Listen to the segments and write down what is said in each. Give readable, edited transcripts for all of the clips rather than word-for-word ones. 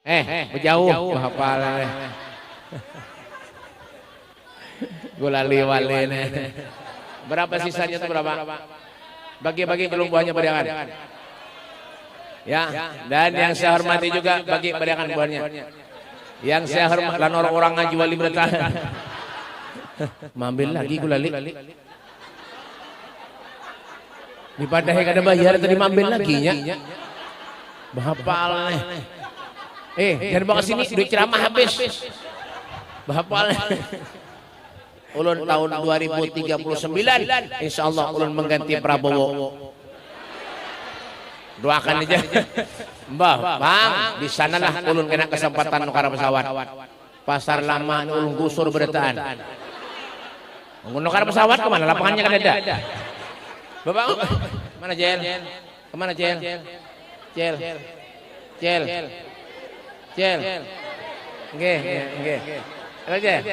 Jauh hafal. Gulali wali nih. Berapa sisanya itu berapa? Bagi-bagi belum buahnya beriakan. Ya, dan yang saya hormati juga bagi beriakan buahnya. Yang saya hormati lan orang-orang ngaji wali bertahan. Mambil lagi gulali. Di padahal kada bayar tadi mambil lagi nya. Bahapal nih. Jangan bawa sini duit ceramah habis. Bahapal. Ulun tahun 2039 insyaallah ulun mengganti Prabowo. Doakan aja. Mbah, Bang, di sanalah ulun kena kesempatan nukar pesawat. Pasar lama ulun gusur berdetaan. Nukar pesawat kemana? Lapangannya kan ada. Bapak, mana Jel? Kemana Jel? Jel. Nggih. Halo Jel.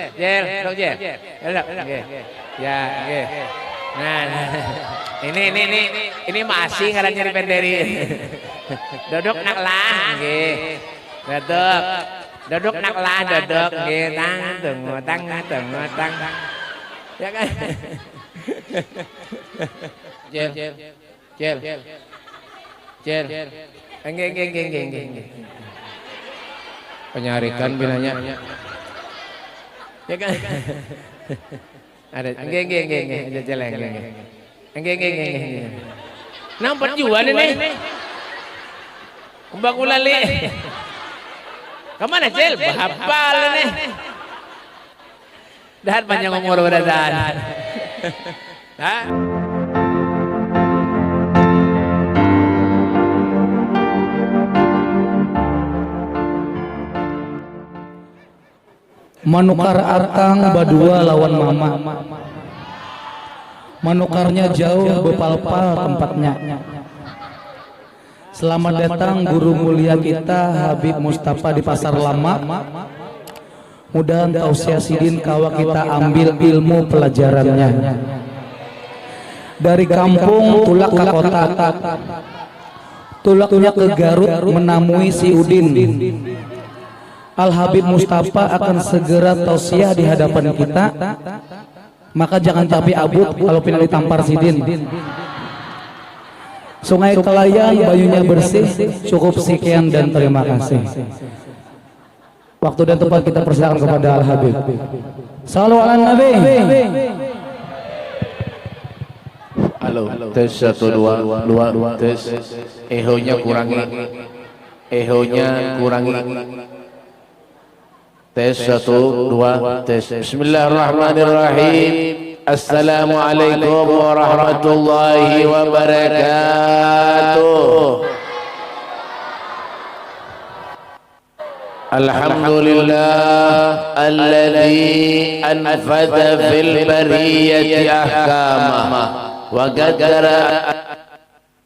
Ya, nggih. Nah, ini masih ngaran nyari penderi. Duduk nak lah, nggih. Duduk nak lah, duduk nggih. Tang. Ya kan? Jel. Enggak. Penyarikan bilanya. Ya kan? Ada enggak. Ada jelek. Enggak. Nampak jual ini. Kumbang ulali. Kemana Jel? Bahapal ini. Dahat panjang umur berdadaan. Hah? Manukar Akang badua lawan mama. Manukarnya jauh bepal-pal tempatnya. Selamat datang guru mulia kita Habib Mustafa di Pasar Lama. Mudah tausiah sidin kawa kita ambil ilmu pelajarannya. Dari kampung tulak ke kota. Tulaknya ke Garut menemui si Udin. Al Habib Mustafa akan segera tausiah di hadapan kita. Maka jangan capek abut kalau pindah ditampar sidin. Sungai Kelayan bayunya bersih. Cukup sekian dan terima kasih. Waktu dan tempat kita persilakan kepada Al Habib. Sallu ala Nabi. Halo, tes 1 2 tes. Ehonya kurangi. Tes 1 2 tes. Bismillahirrahmanirrahim. Assalamualaikum warahmatullahi wabarakatuh. Alhamdulillah alladzi anfadha fil bariyati ahkama wa qaddara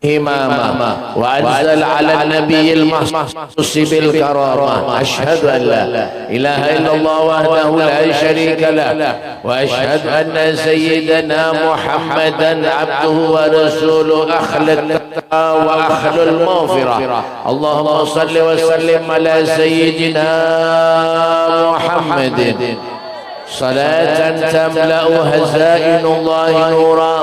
إماما وأنزل على النبي المخصوص بالكرامة أشهد أن لا إله إلا الله وحده لا شريك له وأشهد أن سيدنا محمدا عبده ورسوله أخل التقى وأخل المغفرة اللهم صل وسلم على سيدنا محمد صلاة تملأ خزائن الله نورا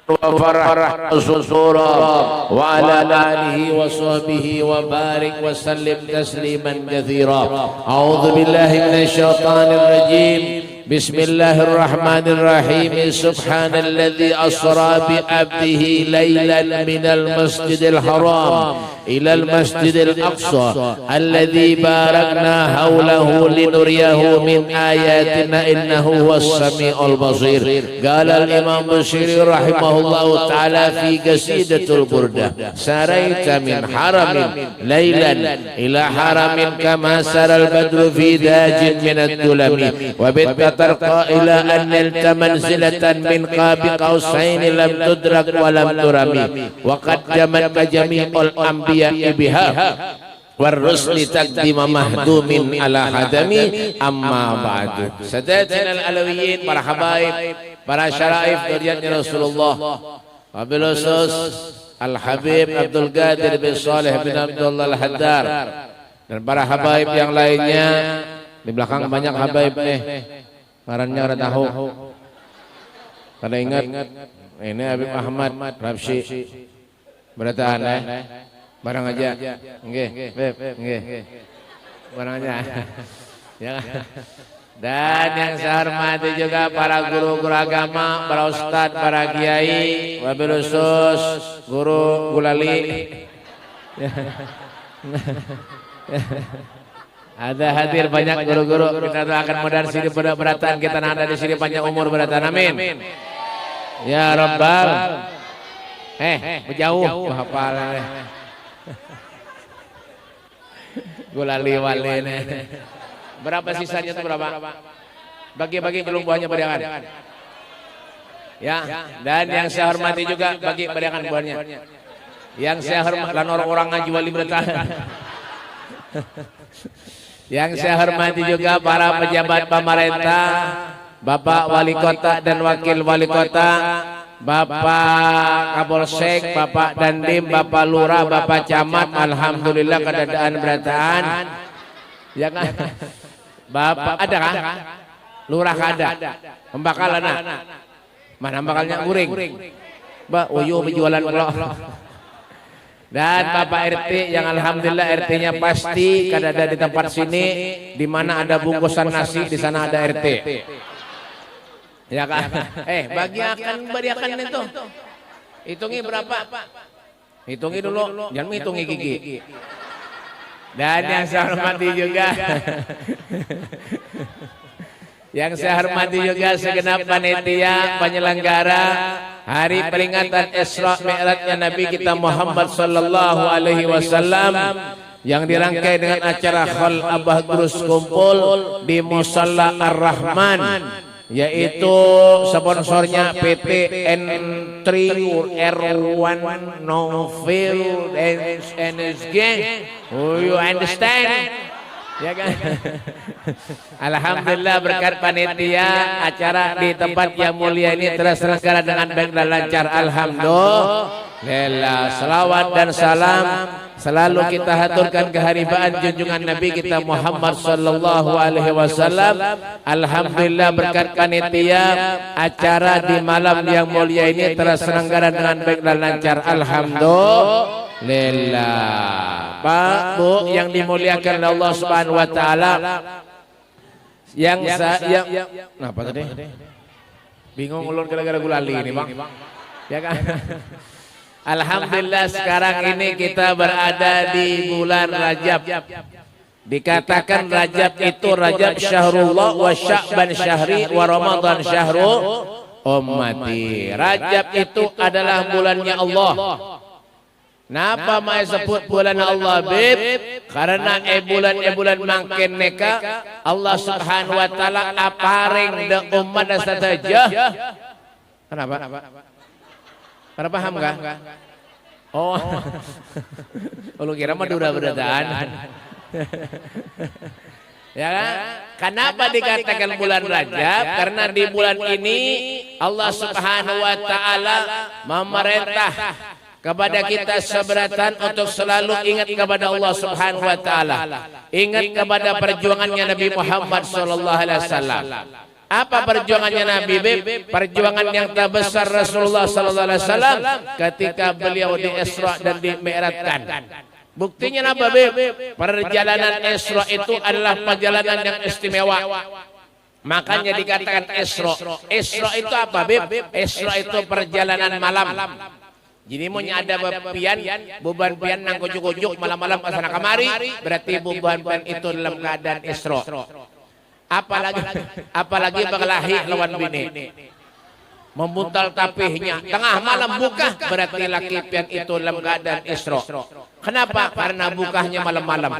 وفرح سرورا وعلى آله وصحبه وبارك وسلم تسليما كثيرا أعوذ بالله من الشيطان الرجيم بسم الله الرحمن الرحيم سبحان الذي أسرى بعبده ليلا من المسجد الحرام إلى المسجد الأقصى الذي باركنا حوله لنريه من آياتنا إنه هو السميع البصير قال الإمام بشير رحمه الله تعالى في قصيدة البردة سريت من حرم ليلا إلى حرم كما سرى البدر في داج من الدلم وبت ترقى إلى أن نلت منزلة من قاب قوسين لم تدرك ولم ترمي وقدمت جميع الأنبياء بها والرسل تقدم مهدوم على حدمي أما بعد. Sadatina al-alawiyin, para habaib, para syaraif duriannya Rasulullah, wabil khusus Al-Habib Abdul Qadir bin Saleh bin Abdullah Al-Haddar, dan para habaib yang lainnya. Di belakang banyak habaib nih, ngarannya ada tahu. Kada ingat, ini Habib Ahmad Rapsi. Berataan barang aja. Nggih, Beb, nggih. Barang aja. Ya. Dan yang saya hormati juga para guru-guru agama, para ustadz, para kiai, wabil khusus guru Gulali. Ada hadir banyak guru-guru. Kita doakan mudah sini pada beratan, kita ada di sini panjang umur beratan. Amin. Ya Rabbal. Berjauh hafal. Gulali wali. Berapa sisanya itu berapa? Bagi-bagi belum buahnya beriakan. Ya, dan yang saya hormati juga bagi beriakan buahnya. Yang saya hormati orang-orang ngaji wali bertahan. Yang saya hormati juga para pejabat pemerintah, Bapak Wali Kota dan Wakil Wali Kota, Bapak Kapolsek, Bapak Dandim, Bapak Lurah, Bapak Camat. Alhamdulillah keadaan berataan. Ya kan? Bapak ada kan? Lurah ada. Pembakalan mana bakalnya uring? Mbak Uyu berjualan pulau. Dan Bapak RT yang alhamdulillah RT-nya pasti kada ada di tempat sini, di mana ada bungkusan nasi di sana ada RT. Ya kan? Beriakan itu. Hitungi berapa? Hitungi dulu, jangan menghitungi gigi. Dan yang saya hormati juga segenap panitia penyelenggara hari peringatan Isra Mi'rajnya Nabi kita Muhammad sallallahu alaihi wasallam yang dirangkai dengan acara Khol Abah Gurus kumpul di Musalla Ar-Rahman, yaitu sponsornya PT N3 R1 Novel NSG. You understand? Ya kan? Alhamdulillah berkat panitia acara di tempat yang mulia ini terselenggara dengan baik dan lancar. Alhamdulillah. Selawat dan salam selalu kita haturkan keharibaan junjungan Nabi kita Muhammad sallallahu alaihi wasallam. Alhamdulillah berkat panitia acara di malam yang mulia ini terselenggara dengan baik dan lancar. Alhamdulillah. Pak, Bu yang dimuliakan oleh Allah Subhanahu wa taala. Apa tadi? Bingung ulun gara-gara gulali ini, Bang. Ya kan? Alhamdulillah sekarang ini kita berada di bulan Rajab. Dikatakan Rajab itu Rajab syahrullah wa Sya'ban syahri wa Ramadan syahru ummati. Rajab itu adalah bulannya Allah. Napa mai sebut bulan Allah bib? Karena bulan makin neka Allah Subhanahu wa taala aparing de umat saja. Kenapa? Pada paham kah? Oh. Lu kira mah udah berdaan. Ya kan? Kenapa dikatakan bulan Rajab? Karena di bulan ini Allah Subhanahu wa taala memerintah kepada kita seberatan untuk selalu ingat kepada Allah Subhanahu wa taala. Ingat kepada perjuangannya Nabi Muhammad sallallahu alaihi wasallam. Apa perjuangannya Nabi Bib? Perjuangan yang terbesar Rasulullah sallallahu alaihi wasallam ketika beliau di Isra dan di Mi'rajkan. Buktinya apa Bib? Perjalanan Isra itu adalah perjalanan yang istimewa. Makanya dikatakan Isra. Isra itu apa Bib? Isra itu perjalanan malam. Jadi mau ada beban pian nang kujuk-kujuk malam-malam kesana kamari, berarti beban pian itu dalam keadaan Isra. Apalagi berkelahi lawan bini, membuntal tapihnya tengah malam buka, berarti laki pian itu dalam keadaan Isra. Kenapa? Karena bukahnya malam-malam.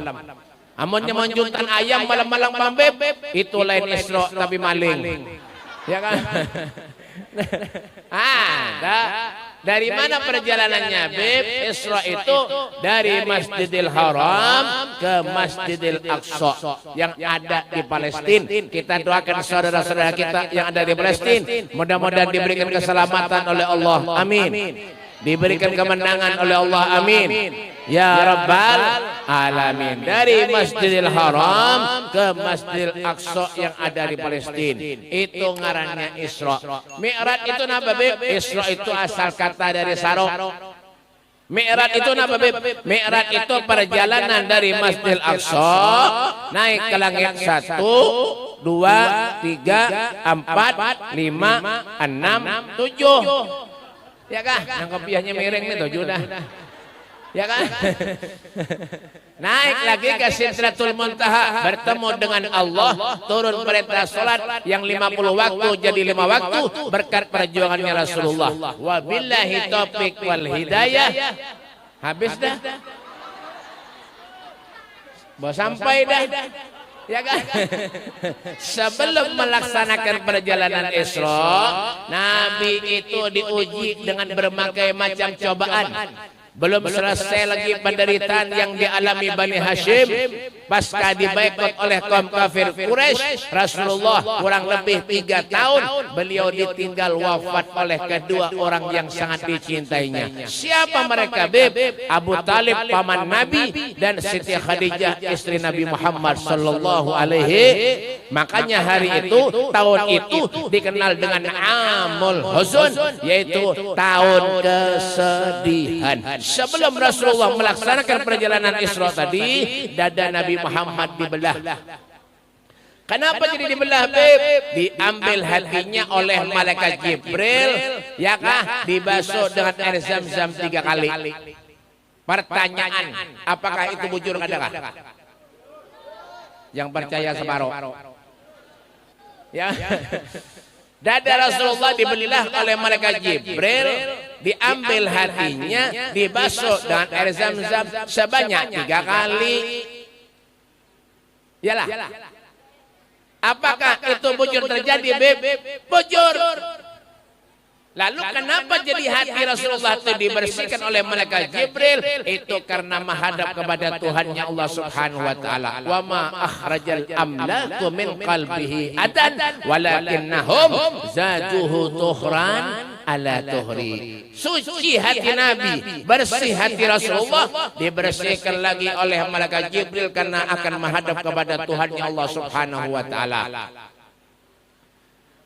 Amunnya menjuntan ayam malam-malam pambeb, itu lain Isra tapi maling. Ya kan? Dari mana perjalanannya Bib? Isra itu dari Masjidil Haram ke Masjidil Aqsa yang ada di Palestina. Kita doakan saudara-saudara kita yang ada di Palestina, mudah-mudahan diberikan keselamatan oleh Allah. Amin. diberikan kemenangan oleh Allah, amin ya rabbal alamin. Dari Masjidil Haram ke Masjidil Aqsa yang ada di Palestina, itu ngarannya Isra. Mi'raj itu napa beb? Isra itu asal kata dari sarok. Mi'raj itu napa beb? Mi'raj itu perjalanan dari Masjidil Aqsa naik ke langit 1, 2, 3, 4, 5, 6, 7. Ya kan? Yang kopiahnya miring nih 7 dah. Ya kan? Naik lagi ke Sidratul Muntaha, bertemu dengan Allah, turun perintah salat yang 50 waktu jadi 5 waktu berkat perjuangannya Rasulullah. Wabillahi taufiq wal hidayah. Habis dah. Mau sampai dah. Ya kan? Sebelum melaksanakan perjalanan Isra, Nabi itu diuji dengan berbagai macam cobaan. Belum selesai lagi penderitaan yang dialami Bani Hashim pasca dibaikot oleh kaum kafir Quraisy. Rasulullah kurang lebih 3 tahun beliau ditinggal wafat oleh kedua orang yang sangat dicintainya. Siapa mereka beb? Abu Talib paman Nabi dan Siti Khadijah istri Nabi Muhammad sallallahu alaihi. Makanya hari itu, tahun itu dikenal dengan Amul Huzun, yaitu tahun kesedihan. Sebelum Rasulullah melaksanakan perjalanan Isra tadi, dada Nabi Muhammad dibelah. Kenapa jadi dibelah beb? Diambil hatinya oleh malaikat Jibril, ya kah? Dibasuh dengan air zam-zam 3 kali. Pertanyaan, apakah itu bujur adakah? Yang percaya separuh. Ya. Dada Rasulullah dibelilah oleh malaikat Jibril, diambil hatinya, dibasuh dengan air zam-zam sebanyak 3 kali. Yalah. Apakah itu bujur terjadi, beb? Bujur. Lalu kenapa jadi hati Rasulullah itu dibersihkan oleh malaikat Jibril? Itu karena menghadap kepada Tuhannya Allah Subhanahu wa taala. Wa ma akhrajal amlaku min qalbihi adan walakinnahum zaduhu tuhran ala tuhri. Suci hati Nabi, bersih hati Rasulullah dibersihkan lagi oleh malaikat Jibril karena akan menghadap kepada Tuhannya Allah Subhanahu wa taala.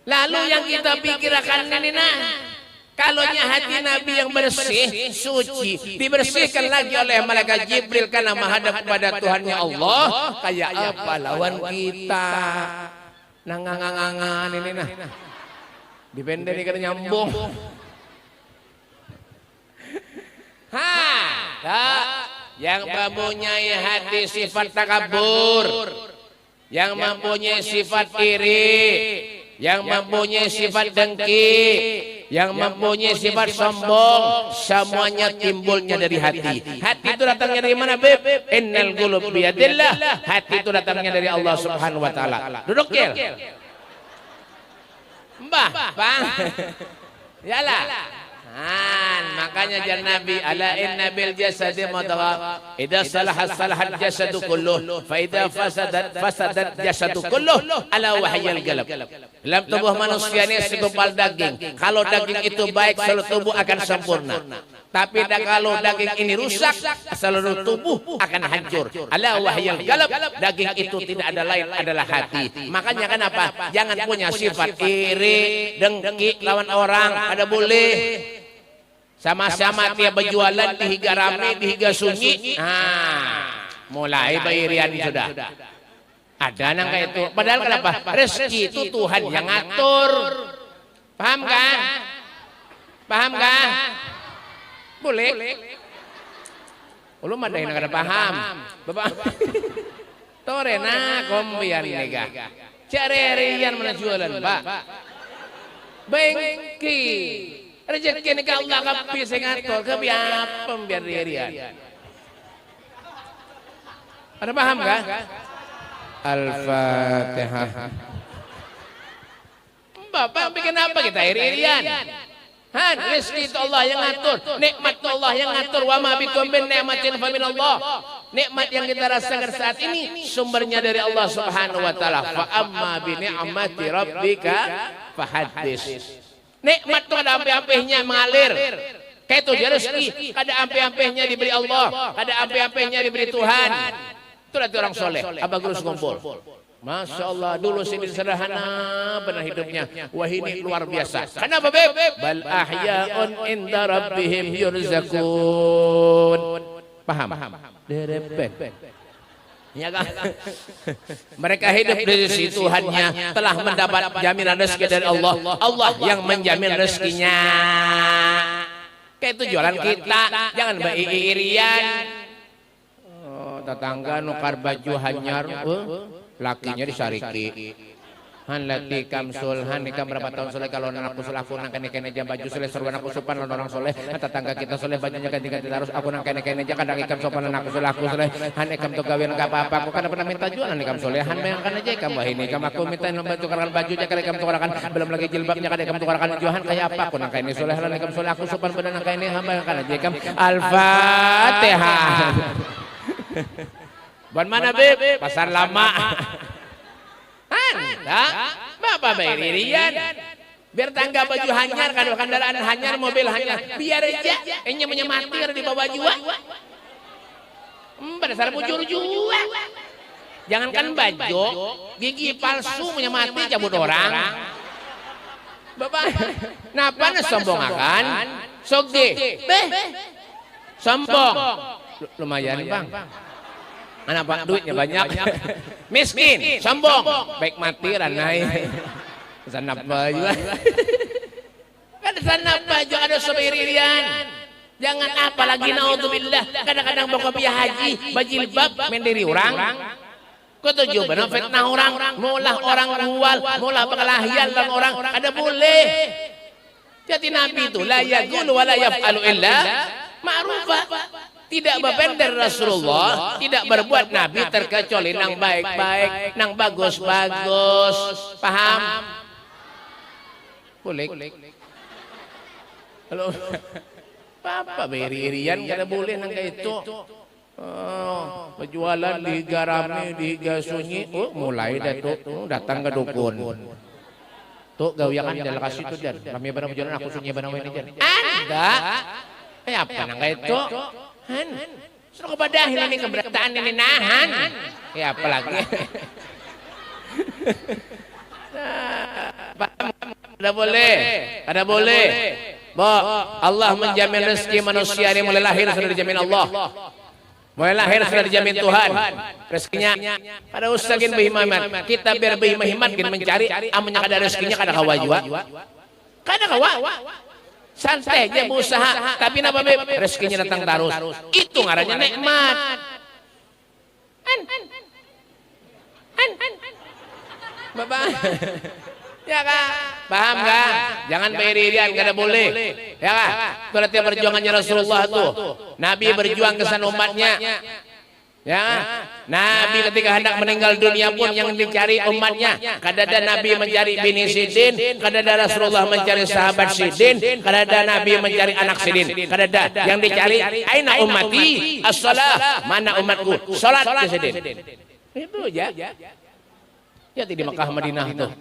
Lalu yang kita pikirkan ini kalaunya hati Nabi yang bersih, suci, dibersihkan lagi oleh malaikat Jibril karena menghadap kepada Tuhannya Allah, kayak apa lawan kita? Nangangangan ini nah. Dipendek ini kan nyambung. Yang mempunyai hati sifat takabur, yang mempunyai sifat iri, yang mempunyai sifat dengki, yang mempunyai sifat sombong, semuanya timbulnya dari hati. Hati itu datangnya dari mana, beb? Innal qulub biyadillah. Hati itu datangnya dari Allah Subhanahu wa taala. Duduk, Gil. Mbah, Bang. Yalah. Makanya jan Nabi ala inna bil jasadi mudghah idza salahat salahat jasadu kulluh fa idza fasadat jasadu kulluh ala wahyil qalb. Dalam tubuh manusia ini segumpal daging. Kalau daging itu baik, seluruh tubuh akan sempurna. Tapi kalau daging ini rusak, seluruh tubuh akan hancur. Ala wahyil qalb, daging itu tidak ada lain adalah hati. Makanya kenapa? Jangan punya sifat iri, dengki lawan orang, ada boleh. Sama-sama tiap berjualan dihiga rame, dihiga sunyi. Mulai bayirian sudah. Ada nang kayak itu. Padahal kenapa? Rezeki itu Tuhan yang ngatur. Paham kan? Paham kan? Boleh. Belum ada yang kada paham. Bapak. Torena kombian nega. Cari-rian mana jualan, Pak? Bengki. Rezeki ini Allah kapi sing ngatur, kapi apa biar rian. Ada paham kan? Al-Fatihah. Bapak bikin apa kita iri-irian? Rezeki itu Allah yang ngatur, nikmat itu Allah yang ngatur. Wa ma bikum min ni'matin fa min Allah. Nikmat yang kita rasakan saat ini sumbernya dari Allah Subhanahu wa taala. Fa amma bi ni'mati rabbika fahaddits. Nikmat itu ada api-apinya mengalir. Kayak itu dia rezeki, kada ampe-ampehnya diberi Allah, kada ampe-ampehnya diberi Tuhan. Itulah orang soleh. Abah Gurus ngumpul. Masya Allah, dulu sini sederhana benar hidupnya. Wah ini luar biasa. Kenapa beb? Bal ahya'un inda rabbihim yurzakun. Paham? Derepet. Ya kan? Mereka hidup di sisi Tuhannya, telah mendapat jaminan rezeki dari Allah. Allah yang menjamin rezekinya. Kayak itu jualan kita, jangan irian. Oh, tetangga nukar baju hanyar, lakinya disariki. Han lati kamsul, han nikah berapa tahun soleh kalau anak aku soleh aku nang kene aja baju soleh seruan aku sopan lawan orang soleh. Tetangga kita soleh bajunya ganti-ganti terus aku nang kene aja kadang ikam sopan anak aku soleh. Han ikam tuh kawin enggak apa-apa aku kan pernah minta jualan ikam soleh. Han bayangkan aja ikam wah ini ikam aku minta nomor tukaran baju aja kada ikam tukaran belum lagi jilbabnya kada ikam tukaran jualan kayak apa aku nang kene soleh lan ikam soleh aku sopan badan nang kene han bayangkan aja ikam Al-Fatihah. Ban mana beb? Pasar lama. Bapak bayar biar tangga baju hanyar, kalau kendaraan hanyar, mobil hanyar, biar aja ini menyematir di bawah jua. Berdasar bujur jua. Jangankan baju, gigi palsu menyemati cabut orang. Bapak, napa sombong akan? Soge, sombong, lumayan bang. Anak pak duitnya banyak, miskin, sombong, baik mati ranai, sanap baju, kan sanap baju ada sebirian, jangan apalagi naudzubillah, kadang-kadang bawa biaya haji, bajilbab, mendiri orang, ketujuh benar fitnah orang, mulah orang ruwal, mulah pengelahyan orang, ada boleh, jadi nabi itu la yaqulu wa la yaf'alu illa ma'rufah. Tidak berbeda Rasulullah, tidak berbuat Nabi terkecuali nang baik-baik, nang bagus-bagus. Paham? Boleh. Halo. Papa beri-irian kada boleh nang kayak itu. Oh, penjualan di garami, di gasunyi, mulai dah tuh datang ke dukun. Tuh gawiakan dalam kasih tuh dan kami benar penjualan aku sunyi benar ini jan. Anda, apa nang kayak itu? Suruh kebadahin ini keberatan ini nahan. Ya apalagi. Ada boleh. Allah menjamin rezeki manusia ini mulai lahir sudah dijamin Allah. Mulai lahir sudah dijamin Tuhan. Rezekinya. Pada ustazin berhimat. Kita biar berhimat mencari amannya kada rezekinya kada kawa juga. Kada kawa. Santai aja berusaha, tapi napa beb? Rezekinya datang terus. Itu ngarannya nikmat. Bapak, ya kak, paham kak? Jangan bayar-bayarian, kada boleh. Ya kak, berarti perjuangannya Rasulullah tuh. Nabi berjuang kesan umatnya. Ya, Nabi ketika hendak meninggal dunia pun yang dicari umatnya. Kadada Nabi mencari bini Sidin, kadada Rasulullah mencari sahabat Sidin, kadada Nabi mencari anak Sidin. Kadada yang dicari aina ummati as-shalah, mana umatku? Salat ke Sidin. Itu aja. Ya di Mekah Madinah tuh.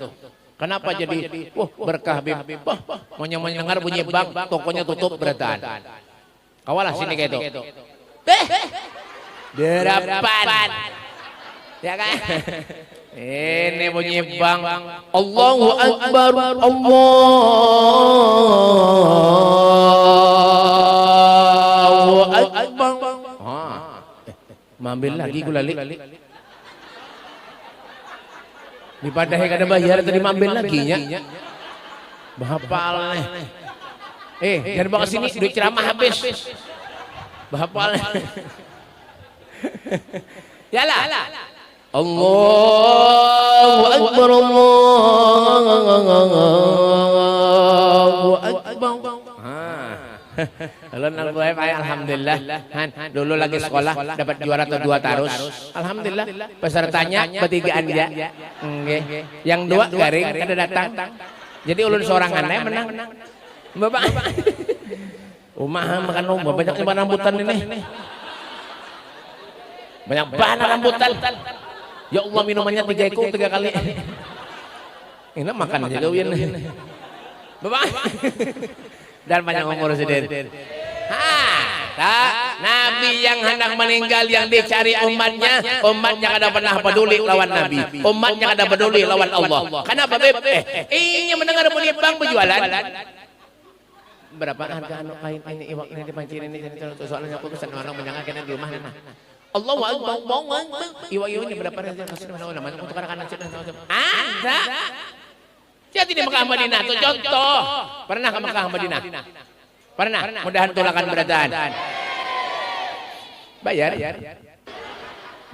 Kenapa jadi berkah bib? Mau dengar bunyi bang, tokonya tutup beretan. Kawalah sini kayak itu. Derapan, ya kan? Ini bunyi bang, Allahu Akbar, Allahu Akbar. Mambil lagi gulali. Di padahal kada bayar tadi mambil lagi nya. Bahapal nih. Jangan bawa sini duit ceramah habis. Bahapal. Yalah. Allahu Akbar, Allahu Akbar. Alhamdulillah. Dulu lagi sekolah dapat juara atau 2 tarus. Alhamdulillah. Pesertanya bertigaan ya. Yang 2 garing kada datang. Jadi ulun seorang aneh menang. Bapak. Makan rumah banyaknya rambutan ini. Banyak banget rambutan. Ya Allah minumannya 3 kali. Ini makan aja gawin. Bapak. Dan banyak umur sedih. Nabi yang hendak meninggal yang dicari umatnya, umatnya kada pernah peduli lawan Nabi, umatnya kada peduli lawan Allah. Kenapa beb? Ini mendengar penipang berjualan. Berapa harga anu kain ini iwak ini dipancing ini soalnya aku pesan orang menyangka di rumah nah. Allahu Akbar, iwak ini berapa harga kasih nama untuk anak-anak ada. Jadi di Mekah Madinah itu contoh. Pernah ke Mekah Madinah? Pernah. Mudahan tulakan berataan. Bayar.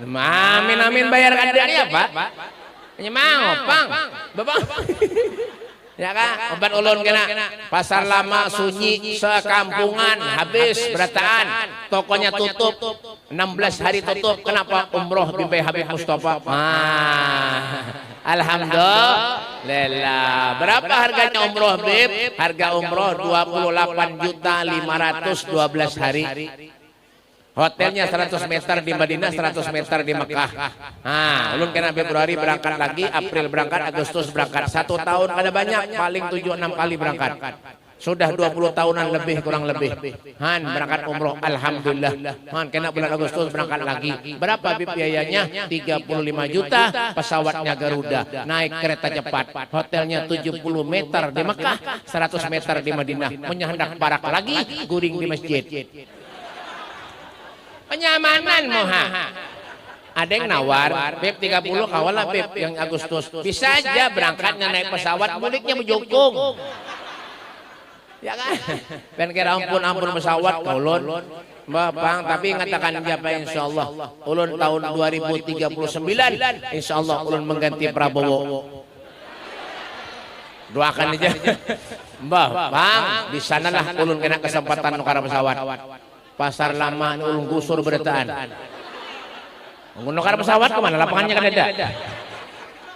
Amin bayar kadangnya Pak. Ini mau Pang. Bapak. Ya kan? Obat ulun kena. Pasar lama sunyi sekampungan habis berataan. Tokonya tutup. 16 hari tutup. Kenapa? Umroh Bimbing Habib Mustafa. Alhamdulillah. Berapa harganya umroh Bib? Harga umroh 28.512 hari. Hotelnya 100 meter di Madinah, 100 meter di Mekah. Ulun kena Februari berangkat lagi, April berangkat, Agustus berangkat. 1 tahun ada banyak, paling 7-6 kali berangkat. Sudah 20 tahunan lebih kurang lebih. Berangkat umroh, alhamdulillah. Kena bulan Agustus berangkat lagi. Berapa Bib biayanya? 35 juta. Pesawatnya Garuda. Naik kereta cepat. Hotelnya 70 meter di Mekah, 100 meter di Madinah. Punya hendak parak lagi, guring di masjid. Penyamanan moha. Ada yang nawar, Beb 30 kawal lah Beb yang Agustus. Bisa aja berangkatnya naik pesawat, muliknya berjokong. Ya kan? Ben kira ampun pesawat ulun. Bang, tapi ngatakan siapa insyaallah. Ulun tahun 2039 insyaallah ulun mengganti Prabowo. Doakan aja. Bang, di sanalah ulun kena kesempatan nukar pesawat. Pasar lama ulun gusur berataan. Nukar pesawat kemana? Lapangannya kan ada.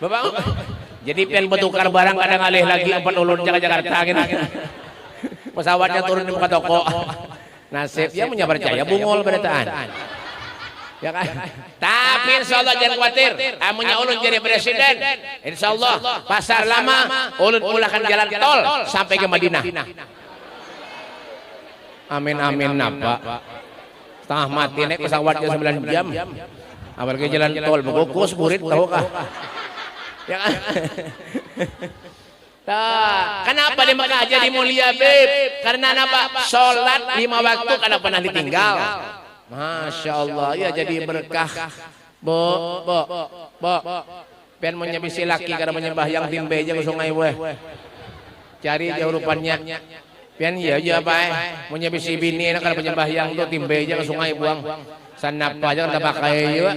Bapak, jadi pian bertukar barang kadang alih lagi empat ulun jaga Jakarta gitu. Pesawatnya turun di muka toko. Nasib ya punya percaya bungol berataan. Ya kan? Tapi insyaallah jangan khawatir. Amunnya ulun jadi presiden, insyaallah pasar lama ulun ulahkan jalan tol sampai ke Madinah. Amin napa. Setengah mati naik pesawatnya 9 jam. Apalagi jalan tol begukus murid tahu kah? Ya kan? Kenapa di Mekah jadi mulia Beb? Karena apa? Sholat 5 waktu kada pernah ditinggal. Masya Allah ya jadi berkah. Bo. Pian menyebisi laki kada menyembah yang timbe aja ke sungai weh. Cari jauh rupanya. Pian iya apa menyebisi bini nak kada menyembah yang tu timbe aja ke sungai buang. Sanapa aja kada pakai juga.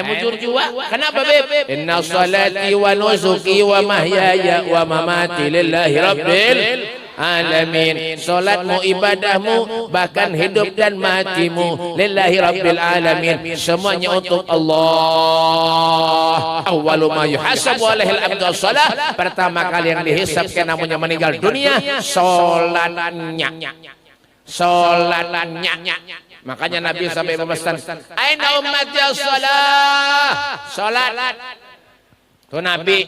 Mujur jua. Kenapa Beb? Inna salati wa nusuki wa mahyaya wa mamati lillahi rabbil alamin. Salatmu, ibadahmu, bahkan hidup dan matimu lillahi rabbil alamin. Semuanya untuk Allah. Awwalu ma yuhasabu alaihi al-abdu as-salah. Pertama kali yang dihisab kena namanya meninggal dunia salatnya. Makanya Nabi sampai memesan, aina ummati salat. Tuh Nabi.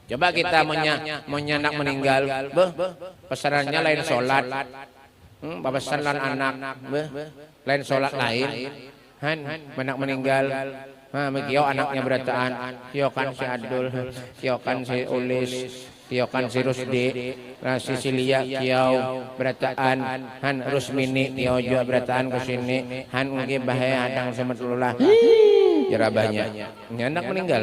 Coba kita menyanak meninggal, pesanannya lain salat. Pesan lan anak, lain salat lain. Menak meninggal. Kio anaknya berataan, kio kan si Adul, kio kan si Ulis, kio kan si Rusdi, si Silia kio berataan, Rusmini kio juga berataan ke sini, mungkin bahaya hadang semetullah, jerabahnya, anak meninggal.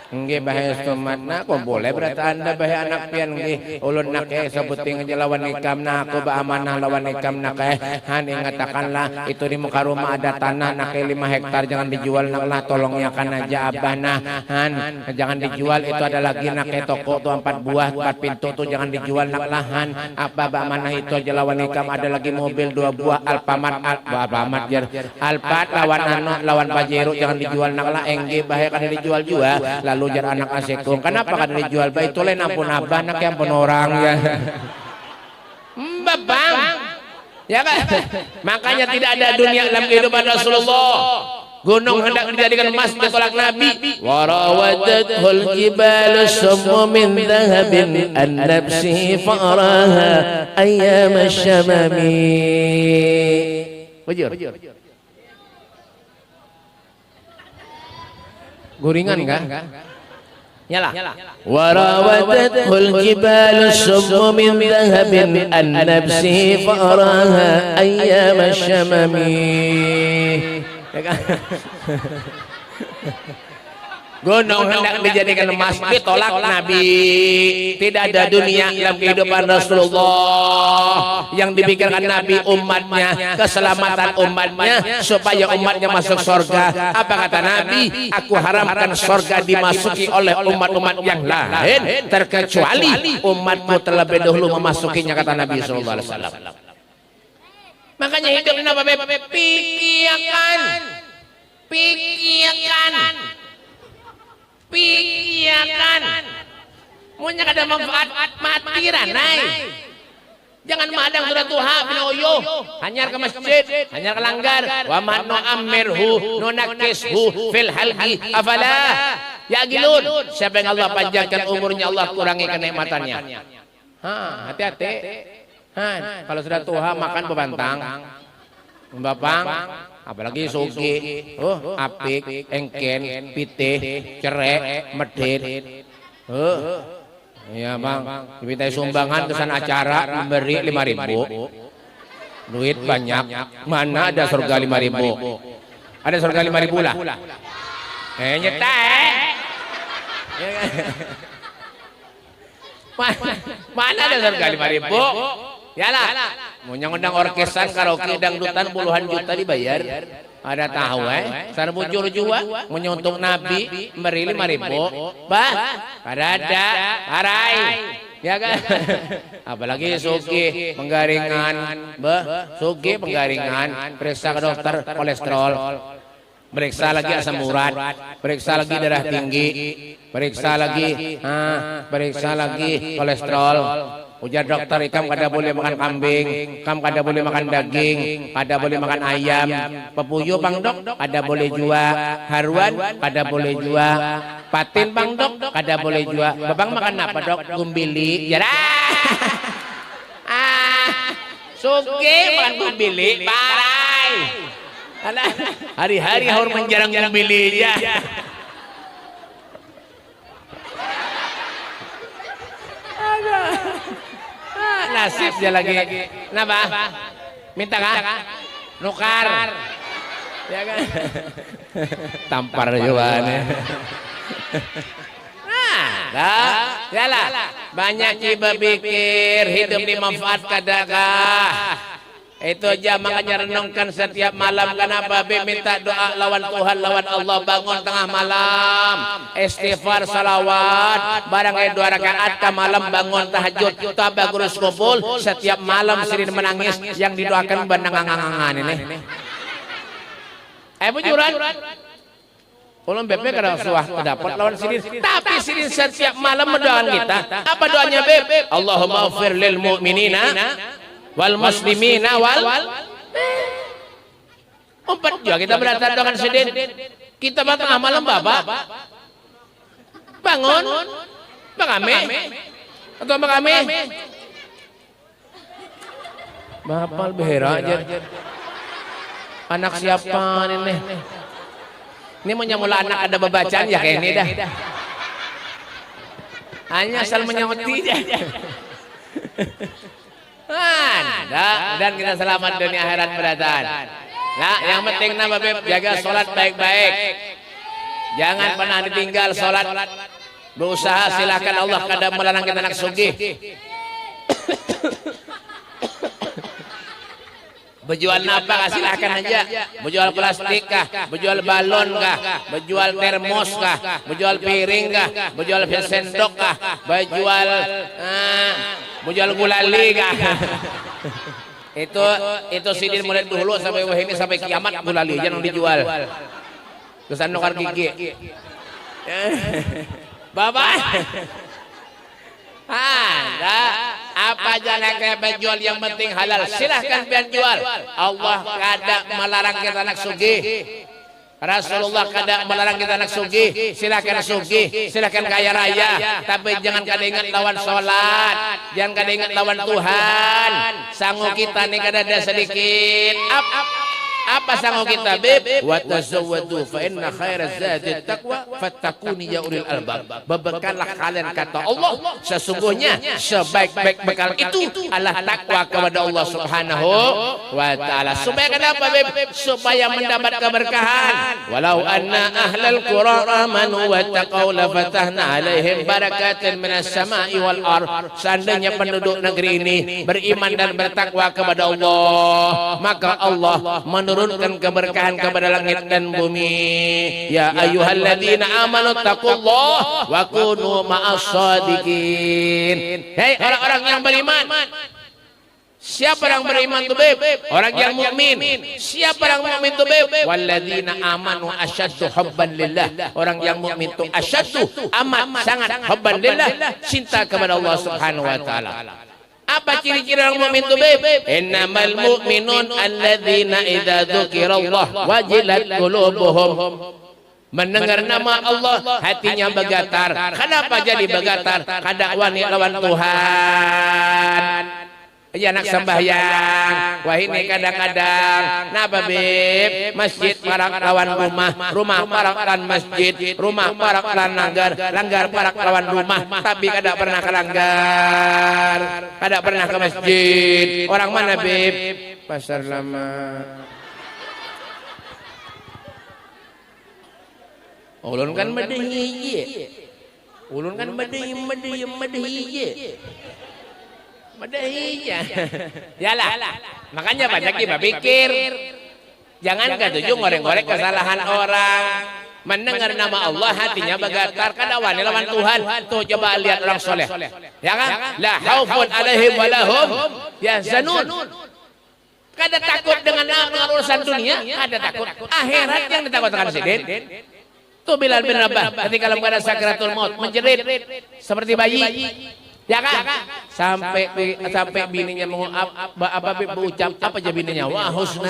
Nggih bahaya stomatna kok boleh berataan anda bahaya anak pian nggih ulun nak sebuting aja lawan nikam na aku baamanah lawan nikam nak ingatakanlah itu di muka rumah ada tanah nak 5 hektar jangan dijual nak lah tolong ya kan aja abah nah jangan dijual itu ada lagi nak toko tuh 4 buah 4 pintu tuh jangan dijual nak lahan apa baamanah itu aja lawan nikam ada lagi mobil 2 buah Alfamart Alphard lawan Pajero jangan dijual nak lah nggih bahaya kan dijual juga lalu jar anak asekung kenapa kan dijual baik itu lain ampun abah anak yang pun orang ya babang ya kan makanya tidak ada dunia dalam kehidupan Rasulullah Gunung hendak dijadikan emas ditolak Nabi. Warawadatuhul jibalu summu min dhahabin an nafsihi faraha ayyam syamami. Bujur. Guringan kan? Nyala. Warawadatuhul jibalu summu min dhahabin an nafsihi faraha ayyam syamami. Gunung hendak dijadikan emas ditolak Nabi. Tidak ada dunia dalam kehidupan Rasulullah yang dipikirkan Nabi umatnya, keselamatan umatnya supaya umatnya masuk surga. Apa kata Nabi? Aku haramkan surga dimasuki oleh umat-umat yang lain terkecuali umatmu terlebih dahulu memasukinya, kata Nabi sallallahu alaihi wasallam. Makanya hidup ini apa? Pikiran. Munya kada manfaat mati ranai. Jangan madang sudah tuha pinoyo. Hanyar ke masjid, hanyar ke langgar. Wa man nu'ammirhu nunakishu fil halqi afala yaqilun. Siapa yang Allah panjangkan umurnya, Allah kurangi kenikmatannya. Hati-hati. Kalau sudah tua makan bebantang, bapang, apalagi sugi, apik, engken, pitih, cerek, medit. Iya bang, diminta sumbangan kesan acara memberi 5.000, duit banyak. Mana ada surga 5.000? Ada surga 5.000 lah. Nyetek. Mana ada surga 5.000? Yalah, mau ngundang orkesan karaoke dangdutan puluhan juta dibayar. Ada tahu sana bujur jua menyuntuk Nabi beri 5.000. Bah, ada parai. Ya kan? Apalagi sugi penggaringan, sugi penggaringan, periksa ke dokter kolesterol. Periksa lagi asam urat, periksa lagi darah tinggi, periksa lagi kolesterol. Ujar dokter, ikam kada boleh makan kambing, kam kada boleh makan daging, kada boleh makan ayam, pepuyu bang dok, kada boleh jua, haruan kada boleh jua, patin bang dok, kada boleh jua. Babang makan apa dok? Gumbili. Jara. Suge makan gumbili, parai. Hari-hari harus menjarang gumbili ya. Nasib dia lagi. Kenapa? Minta kah? Nukar. Ya kan? Tampar juga nih. Yalah. Banyak jiwa pikir hidup ini manfaat kadakah? Itu aja makanya renungkan setiap malam. Kenapa minta doa lawan Tuhan, lawan Allah, bangun tengah malam, istighfar, salawat, barang 2 rakaat ke malam, bangun tahajud, tabah gurus kumpul, setiap malam sirin menangis yang didoakan benang-angan ini. Bujuran. Ulun BP kada suah terdapat lawan sirin, tapi sirin setiap malam mendoakan kita. Apa doanya Beb? Allahumma ighfir lil mu'minina wal muslimina wal 4 juga kita berdoakan sedin. Kita tengah malam Bapak bangun Bang Ame atau Bang Ame Bapak behera aja. Anak siapa ini? Ini mau nyamula anak ada bebacaan ya kayak ini dah. Hanya asal menyauti aja. Dan kita selamat dunia akhirat beratan. Nah, yang penting nama Beb jaga sholat baik-baik. Jangan pernah ditinggal sholat. Berusaha silakan Allah kadang melarang kita nak sugih. Berjual napa silahkan aja. Berjual plastik kah, berjual balon kah, berjual termos kah, berjual piring kah, berjual sendok kah, berjual gulali kah. Itu sidin mulai dulu sampai ini sampai kiamat gulali jangan dijual. Kesan nukar gigi. Bapak. Apa jalan kayak jual yang penting halal, silahkan biar jual. Allah kadang melarang kita nak sugih. Rasulullah kadang melarang kita anak sugih, silakan sugih, silakan kaya raya, tapi jangan kada ingat lawan sholat, jangan kada ingat lawan Tuhan. Sangu kita nih kada ada sedikit. Apa sangu kita, beb? Wa tazawwadu fa inna khairaz zadi taqwa fattaquni ya ulil albab. Berbekallah kalian kata Allah, sesungguhnya sebaik-baik bekal itu adalah takwa kepada Allah Subhanahu wa taala. Supaya kenapa, beb? Supaya mendapat keberkahan. Walau anna ahlal qura amanu wa taqaw la fatahna alaihim barakatin minas sama'i wal ard. Seandainya penduduk negeri ini beriman dan bertakwa kepada Allah, maka Allah menurunkan keberkahan kepada langit dan bumi. Ya ayyuhalladzina amanu taqullaha wa kunu ma'as shadiqin. Hei orang-orang yang beriman. Siapa yang beriman tuh, beb? Orang yang mukmin. Siapa yang mukmin tuh, beb? Walladzina amanu asyaddu hubban lillah. Orang yang mukmin tuh asyaddu, amat sangat hubban lillah, cinta kepada Allah Subhanahu wa taala. Apa ciri-ciri orang mukmin itu, beb? Innamal mu'minun alladzina idza dzukirallah wajilat qulubuhum. Mendengar nama Allah hatinya bergetar. Kenapa jadi bergetar? Kada wani lawan Tuhan. Ya anak sembahyang, wah ini kadang-kadang napa, beb? Masjid parak lawan rumah, rumah parak lawan masjid, rumah parak lawan langgar, langgar parak lawan rumah, tapi kada pernah ke langgar, kada pernah ke masjid. Orang mana, beb? Pasar Lama. Ulun kan medehi, ulun kan medehi. Madahiyah. Yalah. Makanya banyak kita pikir. Jangan ketujuh ngorek-ngorek kesalahan orang. Mendengar nama Allah hatinya bergetar. Kada wani lawan Tuhan. Tuh coba lihat orang soleh. Ya kan? La haufun alaihim walahum yahzanun. Kada takut dengan urusan dunia. Kada takut. Akhirat yang ditakutkan Sidin. Tuh Bilal bin Rabah ketika dalam keadaan sakratul maut menjerit seperti bayi. Ya kan? Sampai bininya berucap apa aja bininya? Wah husna,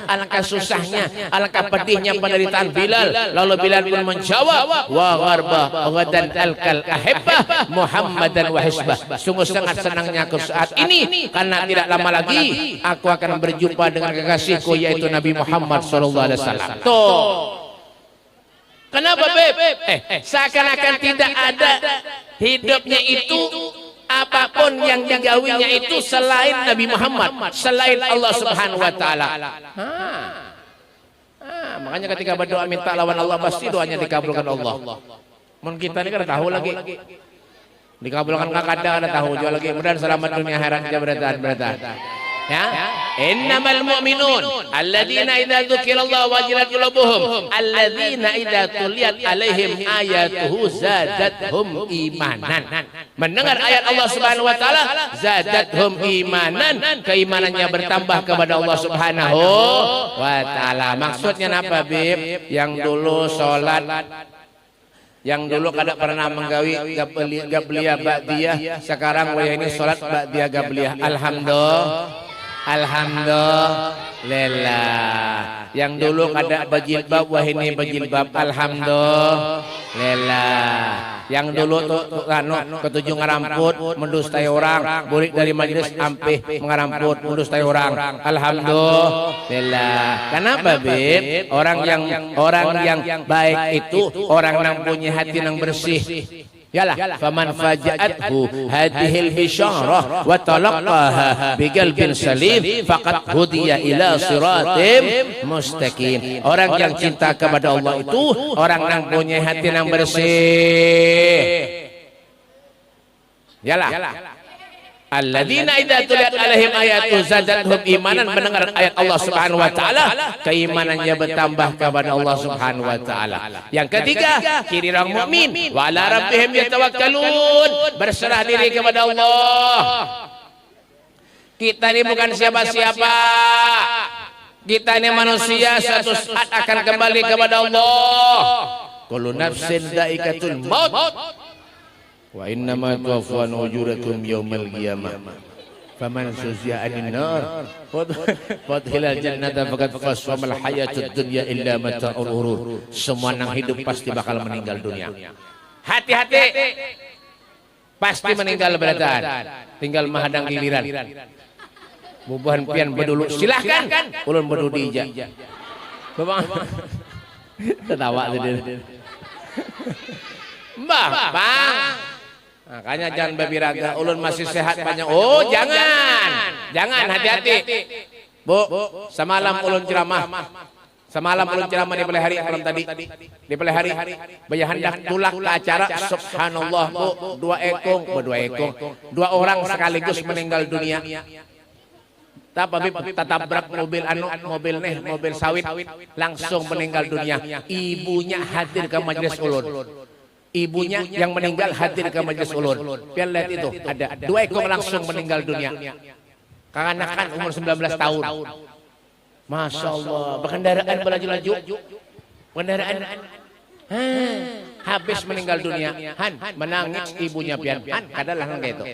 alangkah susahnya, alangkah pedihnya penderitaan Bilal. Lalu Bilal pun menjawab, wa gharba ghadan alkal ahibbah Muhammadan wa hisbah. Sungguh sangat senangnya aku saat ini karena tidak lama lagi aku akan berjumpa dengan kekasihku yaitu Nabi Muhammad sallallahu alaihi wasallam. Tuh. Kenapa, beb? Seakan-akan tidak ada hidupnya itu apapun yang digauinya itu selain Nabi Muhammad, selain Allah Subhanahu wa taala. Makanya ketika berdoa minta lawan Allah pasti doanya dikabulkan Allah. Mungkin kita ini kan tahu lagi. Dikabulkan kadang ada tahu juga lagi. Mudah-mudahan selamat dunia akhirat keberatan. Ya, innamal mu'minun alladzina idza dzukirallahu wajilat qulubuhum alladzina idza tuliyat alaihim ayatuhu zadatuhum imanan. Mendengar ayat Allah Subhanahu wa taala zadatuhum imanan, keimanannya bertambah kepada Allah Subhanahu wa taala. Maksudnya apa, bib? Yang dulu salat, yang dulu kada pernah menggawi gabliyah ba'diyah, sekarang wah ini salat ba'diyah gabliyah. Alhamdulillah. Yang dulu kada berjilbab wah ini berjilbab. Alhamdulillah. Yang dulu tuh ketujuh ngaramput mendustai orang, murid dari majelis ampih ngaramput mendustai orang. Alhamdulillah. Kenapa, bib? Orang yang baik itu orang yang punya hati yang bersih. Yalah, faman faja'athu hadhil bisyarah wa talaqqaha biqalbin salim faqad hudiya ila siratim mustaqim. Orang yang cinta kepada Allah itu orang yang punya hati yang bersih. Yalah. Alladzina idza tuliyat alaihim ayatu zadatuhum imanan, mendengar ayat Allah Subhanahu wa taala keimanannya bertambah kepada Allah Subhanahu wa taala. Yang ketiga, ciri orang mukmin, wa ala rabbihim yatawakkalun, berserah diri kepada Allah. Kita ini bukan siapa-siapa. Kita ini manusia, suatu saat akan kembali kepada Allah. Kullu nafsin dha'iqatul maut. Wa innama tuwaffawna ujurakum yaumal qiyamah. faman zuziya 'anil nar fadkhilal jannata faqad faz wa mal hayatud dunya illa mata'ul ghurur. Semua yang hidup pasti bakal meninggal dunia. Hati-hati. Pasti meninggal berataan. Tinggal mahadang giliran. Bubuhan pian bedulu silahkan. Ulun bedu dija. Babang. Ketawa tadi. Mbah, Bang. Makanya jangan babiraga, ulun masih sehat panjang. Oh, jangan. Jangan, hati-hati. Bu, semalam ulun ceramah. Semalam ulun ceramah di Pelihari malam tadi. Di Pelihari baya hendak tulak ke acara subhanallah, Bu, dua ekong. Dua orang sekaligus meninggal dunia. Tapi tatabrak mobil sawit langsung meninggal dunia. Ibunya hadir ke majelis ulun. Ibunya yang meninggal hadir ke majelis ulun. Pian lihat itu, ada dua ekor langsung meninggal dunia. Kekanakan umur 19 tahun. Masya Allah, berkendaraan berlaju-laju. Kendaraan habis meninggal dunia. Han menangis ibunya pian. Han kadalah nang itu.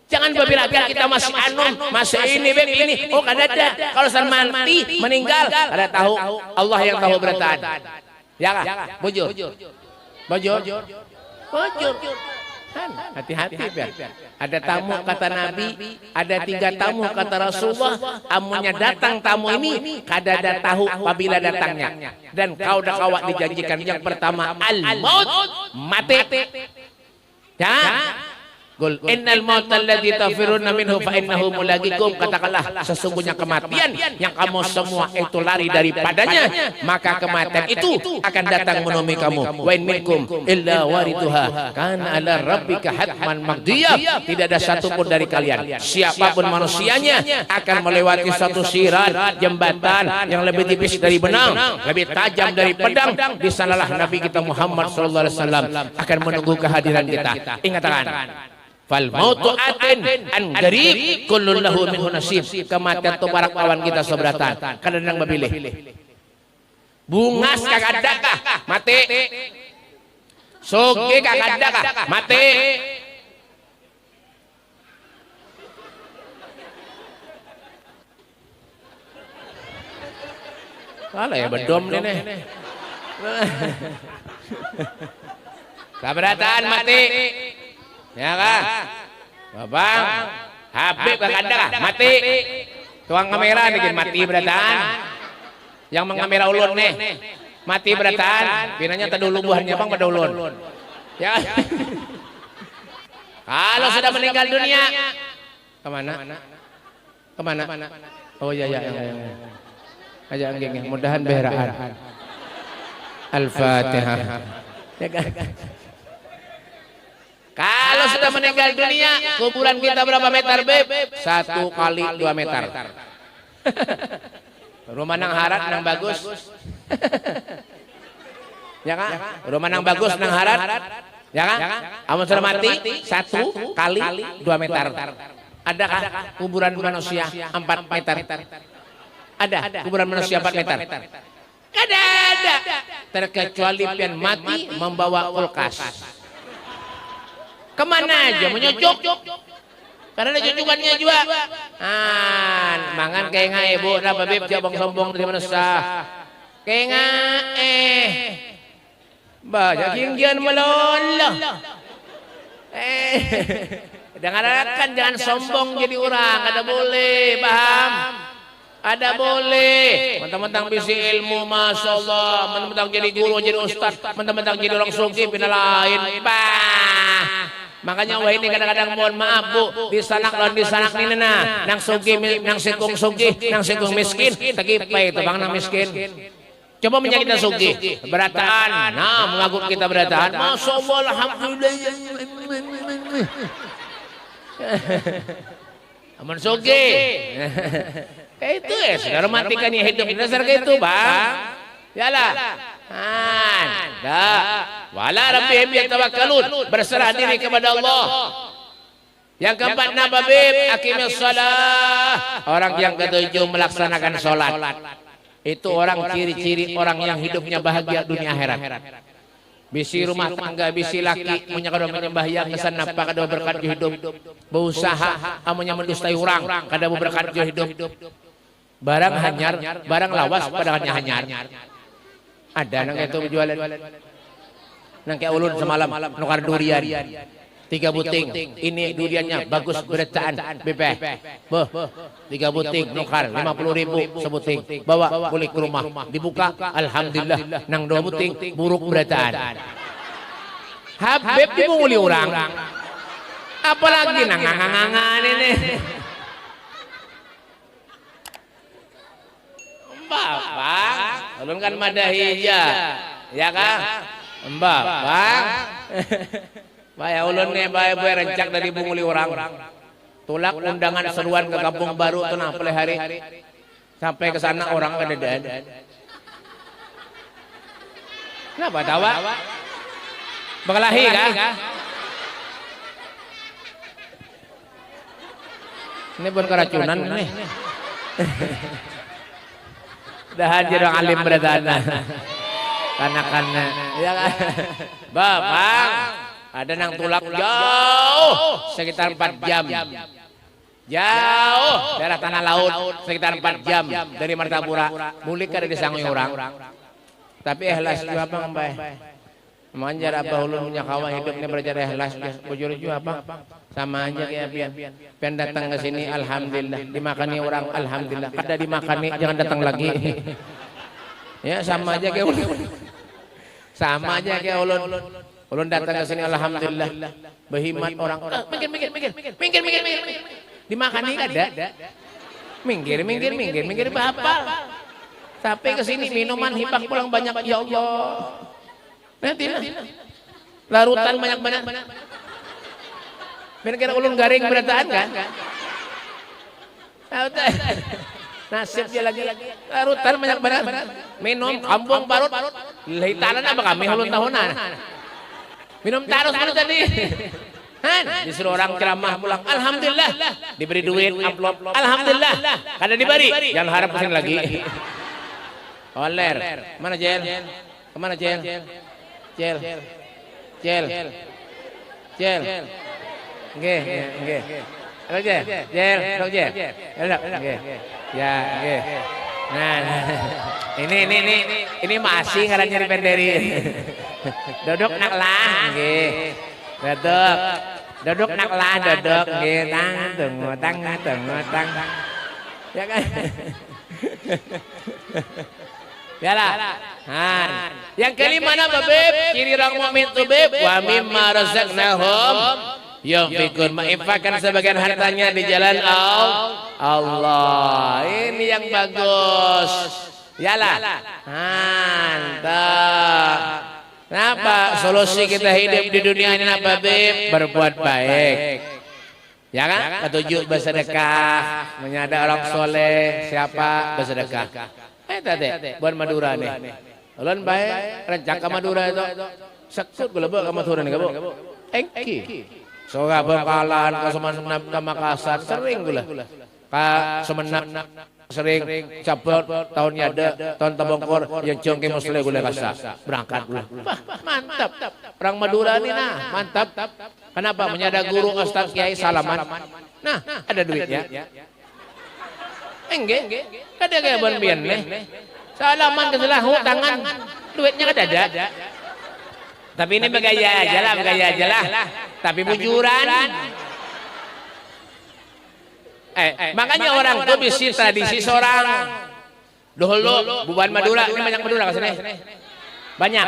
Jangan babiraga kita masih masih ini. Oh kadada. Kalau Salman mati meninggal, ada tahu Allah yang tahu berataan. Ya kah? Bujur. Hati-hati biar. Ada tamu kata Nabi, ada 3 tamu kata Rasulullah. Amunnya datang tamu ini, kadada tahu apabila datangnya. Dan kau dah kawat dijanjikan yang pertama al-maut, mati. Ya. Qul innal mauta alladzi tafiruna minhu fa innahu mulaqikum, katakanlah sesungguhnya kematian yang kamu semua itu lari daripadanya, maka kematian itu akan datang menemui kamu. Wa in minkum illa waridhuha kana ala rabbika hatman maqdiyah. Tidak ada satupun dari kalian, siapapun manusianya, akan melewati satu sirat jembatan yang lebih tipis dari benang, lebih tajam dari pedang. Di sanalah Nabi kita Muhammad sallallahu alaihi wasallam akan menunggu kehadiran kita. Ingatkan, fal mautu atin an garib kullun lahu minhu nasib. Kematian itu barak lawan kita sobratan. Kadang memilih. Bungas kagadakah mati. Soge kagadakah mati. Alah ya bedom nih. Keberatan mati. Ya kan? Babang, Habib kadang mati. Tuang kamera bikin mati berataan. Yang mengamera ulun nih, mati berataan. Pinanya tadulu buahnya bang pada ulun. Ya. Kalau sudah meninggal dunia, kemana? Oh ya. Aja anggeng, mudahan beheraan. Al-Fatihah. Ya kan? Kalau sudah meninggal dunia, kuburan kita berapa meter, Beb? 1 kali 2 meter. Rumah nang harat nang bagus. Ya kan? Rumah nang bagus nang harat. Ya kan? Amun sudah mati 1 kali 2 meter. Adakah kuburan manusia 4 meter? Ada kuburan manusia 4 meter? Ada. Terkecuali pian mati membawa kulkas. Kemana aja menyucuk? Karena ada cucukannya juga. Mangan kayak nggak ibu, apa beb jabang sombong dari mana sah? Kayak nggak baca kinggian meloloh. Dengarkan jangan sombong jadi orang, ada boleh, paham? Ada boleh. Mentang-mentang bisi ilmu, masya Allah. Mentang-mentang jadi guru, jadi ustad. Mentang-mentang jadi orang suki, pindah lain. Makanya wah ini kadang-kadang mohon maaf Bu, disanak lawan disanak ini nang sugi, nang sikung sugi, nang sikung miskin, tegipai itu bang nang miskin. Coba menyakitkan sugi, berataan, mengagut kita berataan. Masya Allah, alhamdulillah. Aman sugi. Kayak itu ya, saudara matikan ya hidup dasar kayak itu bang. Yalah. Wala rabbihim yatawakkalun, berserah diri kepada Allah. Yang keempat nababib aqimis shalah, orang yang ketujuh melaksanakan sholat. Itu orang ciri-ciri orang yang hidupnya bahagia dunia akhirat. bisi rumah tangga, bisi laki, munya kada menyembahyang kesan apa kada berkat jo hidup. Berusaha amunya mendustai orang, kada berkat jo hidup. Barang hanyar, barang lawas pada hanyar. Ada nang itu jualan. Nang kayak ulun semalam nukar durian. 3 buting. Ini duriannya bagus beretaan bebeh. Beh, 3 buting nukar 50.000 sebuting. Bawa boleh ke rumah. Dibuka alhamdulillah nang 2 buting buruk beretaan. Habib dibunguli orang. Apalagi nang ngangan ini. Bapak, ulun kan madahija. Ya kan? Bapak. Baya ulun nih baya rencak dari bunguli orang. Tulak undangan seruan ke kampung baru tuh nah peleh hari. Sampai ke sana orang kededan. Kenapa tawa? Bekalahi kah? Ini pun keracunan nih. Dah hadir orang alim berdana. Kanak-kanak. Ya kan? Bapak. Ada nang tulak jauh sekitar 4 jam. Jauh daerah tanah laut sekitar 4 jam dari Martapura. Mulik kada disangui orang. Tapi ikhlas juga apa mbak? Manjar apa ulun punya kawan hidup ini belajar ikhlas. Bujur juga apa? Sama aja kayak pian. Pian datang ke sini alhamdulillah. Dimakani orang alhamdulillah. Kada dimakani jangan datang lagi. Ya sama aja kayak ulun. Sama aja kayak ulun. Ulun datang ke sini alhamdulillah. Berhimat orang. Minggir. Dimakani kada. Minggir apa? Sampai ke sini minuman hipak pulang banyak ya Allah. Nanti larutan banyak. Ben kira ulun garing berataan kan? Nasib dia lagi larutan banyak. Minum kampung parut. Lehitanan apa kami ulun tahunan. Minum tarus dulu tadi. Disuruh orang ceramah pulang. Alhamdulillah. Diberi duit, amplop. Alhamdulillah. Kada diberi. Jangan harap kesini lagi. Oler. Mana Jel? Kemana Jel? Jel. Nggih. Halo Jel. Halo Jel. Nggih. Ya, nggih. Nah. Ini masih ngaran nyari penderi. Duduk nak lah, nggih. Duduk nak lah, duduk nggih. Tang. Ya kan? Yalah. Yang kelima apa beb? Ciri orang mukmin tu beb. Wa mimma razaqnahum yunfiqun, menginfakkan sebagian hartanya di jalan Allah. Ini yang bagus. Yalah. Mantap. Kenapa solusi kita hidup di dunia ini apa beb? Berbuat baik. Ya kan? Ketujuh bersedekah, menyadar orang soleh, siapa bersedekah. Tadi buat Madura nih. Ulun baik rencak ke Madura itu. Sekut gula ke Madura nih kamu. Engki. Soga Bengkalan ke Sumenep ke Makassar sering gula. Ka Sumenep sering cabut tahun Nyada, tahun Tabongkor yang congke musle gula kasa. Berangkat gula. Mantap. Orang Madura nih nah, mantap. Kenapa? Menyada guru Ustaz Kiai salaman. Nah, ada duitnya. Enggak. Kada kayak bon bian nih. Salaman ke selah tangan. Duitnya kada ada. Tapi ini bergaya aja lah. Tapi bujuran. Makanya orang tuh bisi tradisi seorang. Dulu Buban Madura, ini banyak Madura ke sini. Banyak.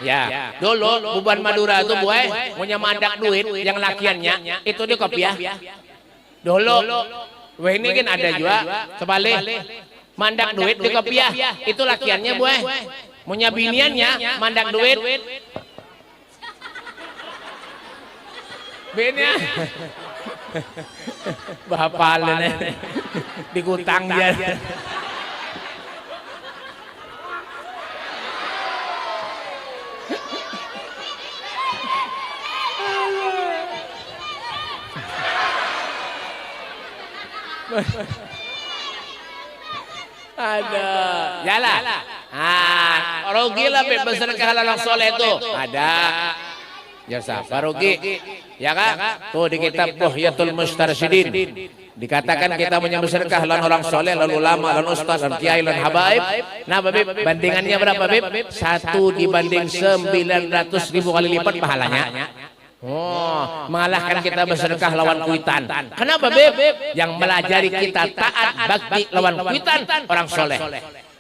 Ya. Dulu Buban Madura itu buai punya mandak duit yang lakiannya itu dia kopiah. Dulu wah ini kan ada juga sebalik mandak duit di kopiah itu lakiannya buai. Punya biniannya mandak duit. Bininya bapak nih digutang dia. Ada. Yalah. rugi lah bersedekah orang soleh itu. Ada. Ya siapa rugi? Ya kan? Tuh di kitab Buhyatul Mustarsyidin dikatakan kita punya bersedekah lan orang soleh, lan ulama, lan ustaz, lan kiai, lan habaib. Nah, Beb, bandingannya berapa, Beb? 1 dibanding 900.000 kali lipat pahalanya. Oh, mengalahkan kita bersedekah lawan kuitan. Kenapa, Beb? Yang melajari kita taat bakti lawan kuitan orang soleh.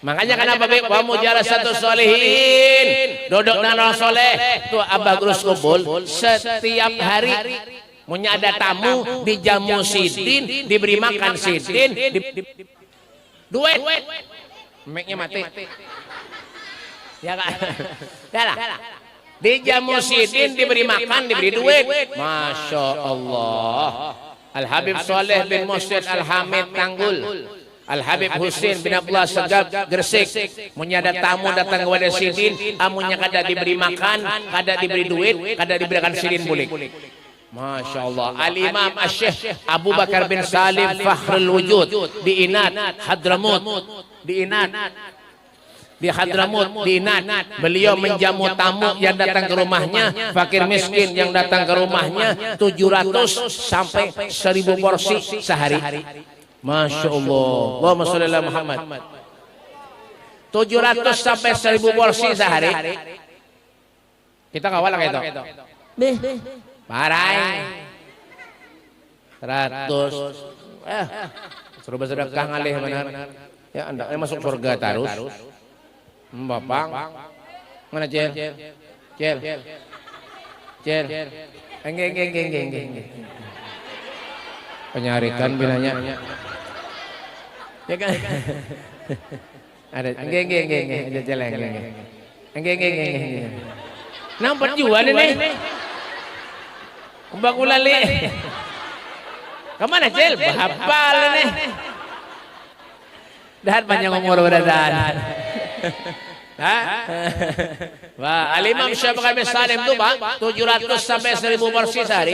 Makanya kenapa, Beb? Wa mujalasatu sholihin. Duduk dengan orang soleh. Tuh Abah Grus Kubul setiap hari punya ada tamu dijamu sidin, diberi makan sidin, duit. Mic-nya mati. Ya kan? Ya lah. Dijamu sidin, diberi makan, diberi duit. Masya Allah. Al-Habib Saleh bin Muhsin Al-Hamid Tanggul, Al-Habib Husin bin Abdullah Segab Gresik, punya ada tamu datang kepada sidin, amunya kada diberi makan, kada diberi duit, kada diberikan sidin bulik. Masya Allah. Al-Imam Asy-Syaikh Abu Bakar bin Salim Fakhrul Wujud di Inat Hadramut, di Inat, di Hadramut, di Inat. Beliau menjamu tamu yang datang ke rumahnya, fakir miskin yang datang ke rumahnya, 700 sampai 1000 porsi sehari. Masya Allah. Allahumma sholli ala Muhammad. 700 sampai 1000 porsi sehari. Kita kawal kayak itu. Parai 100. Suruh bersedekah ngalih benar. Ya anda masuk surga terus. Bapak mana Cel? Cel. Enggeng. Penyarikan bilanya. Ya kan? Ada enggeng. Ada Cel enggeng. Nampak juga nih. Kembang ulali. Kemana Cel? Bahapal nih. Dan panjang umur beradahan. Wah, Al-Imam Syafi'i bin Salim itu Pak, 700 sampai 1000 porsi sehari.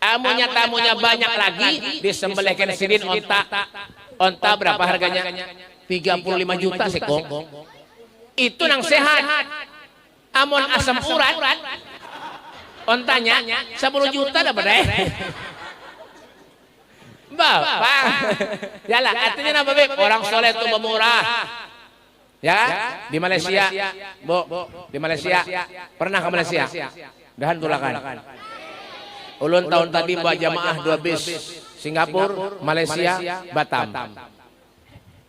Amunya tamunya banyak lagi, disembelihkan sidin onta. Onta berapa harganya? 35 juta sekong. Itu nang sehat. Amun asam urat, ontanya 10 juta dapat deh. Bapak. Yalah, artinya apa, Beb? Orang soleh itu memurah. Ya, di Malaysia. Bu, di Malaysia. Pernah ke Malaysia? Dahan tulakan. Ulun tahun tadi bawa jamaah 2 bis. Singapura, Malaysia, Batam.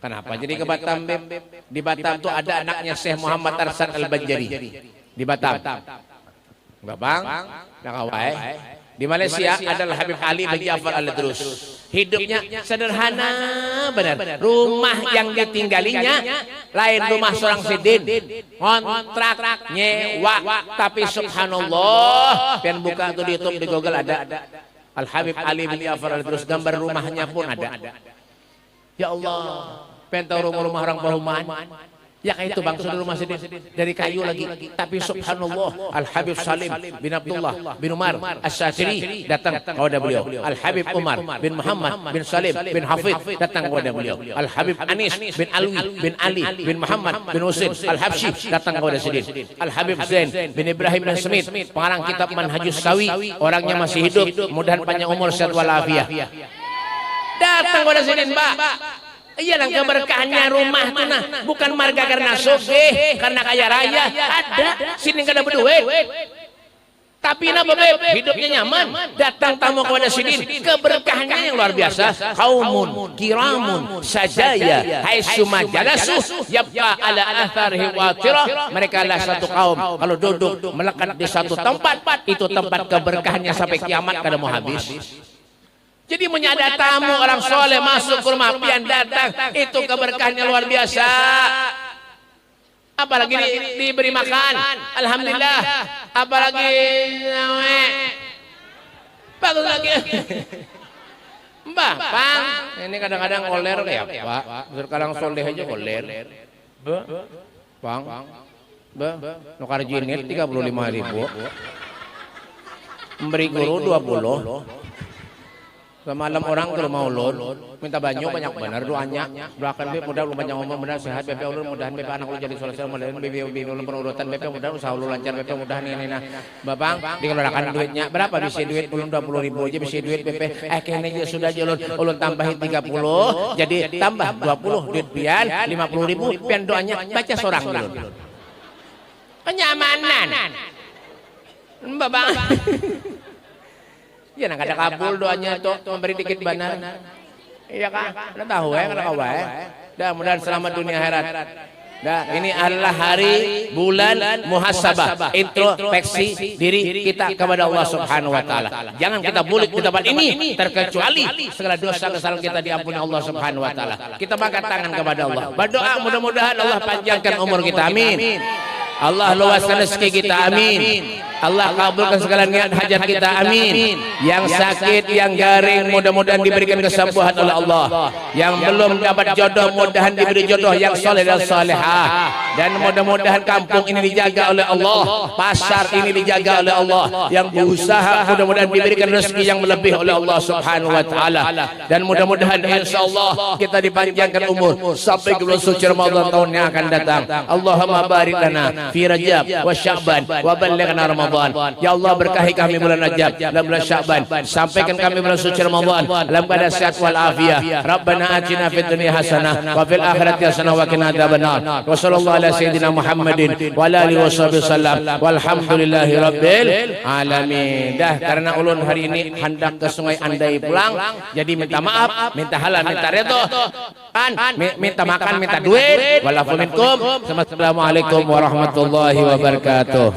Kenapa jadi ke Batam, Beb? Di Batam tuh ada anaknya Syekh Muhammad Arsan Al-Banjari. Di Batam. Babang, nakawai. Di Malaysia adalah Habib Ali bin Ja'far Al-Drus. Hidupnya sederhana benar. Rumah yang ditinggalinya lain rumah seorang sidin, kontrak nyewa. Tapi subhanallah, pian buka tuh di YouTube, di Google ada Al Habib Ali bin Ja'far Al-Drus, gambar rumahnya pun ada. Ya Allah, pian tahu rumah orang perumahan. Ya kayak itu bang, sudah rumah sidin dari kayu lagi. Tapi subhanallah, Al Habib Salim bin Abdullah bin Umar As-Satiri datang kepada beliau. Al Habib Umar bin Muhammad bin Salim bin Hafidh datang kepada beliau. Al Habib Anis bin Alwi bin Ali bin Muhammad bin Husin Al Habsyi datang kepada sidin. Al Habib Zain bin Ibrahim bin Smith, pengarang kitab Manhajus Sawi, orangnya masih hidup, mudahan panjang umur sehat walafiat. Datang kepada sidin, Mbak. Iya lah, keberkahannya rumah tuh nah, bukan marga karena sugih, karena kaya raya. Ada sini kada berduit. Tapi napa, Beb? Hidupnya nyaman. Datang tamu kepada sidin, keberkahannya yang luar biasa. Qaumun kiramun sajaya haitsu majalasu yabqa ala atharihi watirah. Mereka adalah satu kaum kalau duduk melekat di satu tempat, itu tempat keberkahannya sampai kiamat kada mau habis. Jadi menyadar tamu orang soleh masuk ke rumah pian datang, itu keberkahannya luar biasa. Apalagi diberi makan, alhamdulillah. Apalagi bagus lagi. Mbah, Pang, ini kadang-kadang koler kayak Pak. Sekarang soleh aja koler. Bang, nukar jinit 35.000. Memberi guru 20. Semalam orang ke rumah ulun minta banyak benar doanya. Doakan beb mudah ulun banyak ngomong benar sehat beb ulun mudahan beb anak ulun jadi soleh mudahan beb ulun penurutan beb mudahan usaha ulun lancar beb mudahan ini nah. Babang dikeluarkan duitnya berapa bisa duit ulun 20.000 aja bisa duit beb kene sudah aja ulun tambahin 30 jadi tambah 20 duit pian 50.000 pian doanya baca seorang ulun. Kenyamanan. Babang. Ya nak ada kabul doanya tuh memberi dikit benar. Iya kan? Udah tahu ya kalau kau dah mudah selamat dunia akhirat. Dah ini adalah hari bulan muhasabah, introspeksi diri kita kepada Allah Subhanahu wa taala. Jangan kita bulik di tempat ini terkecuali segala dosa kesalahan kita diampuni Allah Subhanahu wa taala. Kita angkat tangan kepada Allah. Berdoa mudah-mudahan Allah panjangkan umur kita. Amin. Allah luaskan rezeki kita. Amin. Allah kabulkan segala niat hajat kita. Amin. Yang sakit, yang garing mudah-mudahan diberikan kesembuhan oleh Allah. Yang belum dapat jodoh mudahan diberi jodoh yang soleh dan salehah. Dan mudah-mudahan kampung ini dijaga oleh Allah, pasar ini dijaga oleh Allah. Yang berusaha mudah-mudahan diberikan rezeki yang lebih oleh Allah Subhanahu wa taala. Dan mudah-mudahan insyaallah kita dipanjangkan umur sampai ke bulan suci Ramadan tahun yang akan datang. Allahumma barik lana fi Rajab wa Sya'ban wa ballighna Ramadan. Ya Allah berkahi kami bulan Rajab dan bulan Sya'ban, sampaikan kami bulan suci Ramadan dalam keadaan sehat wal afiah. Rabbana atina fid dunya hasanah wa fil akhirati hasanah wa qina adzabannar. Wa sallallahu ala sayyidina Muhammadin wa ala alihi washabihi sallam. Walhamdulillahi rabbil alamin. Dah karena ulun hari ini hendak ke Sungai Andai pulang, jadi minta maaf, minta halal, minta redha. Kan minta makan, minta duit. Walafu minkum. Assalamualaikum warahmatullahi wabarakatuh.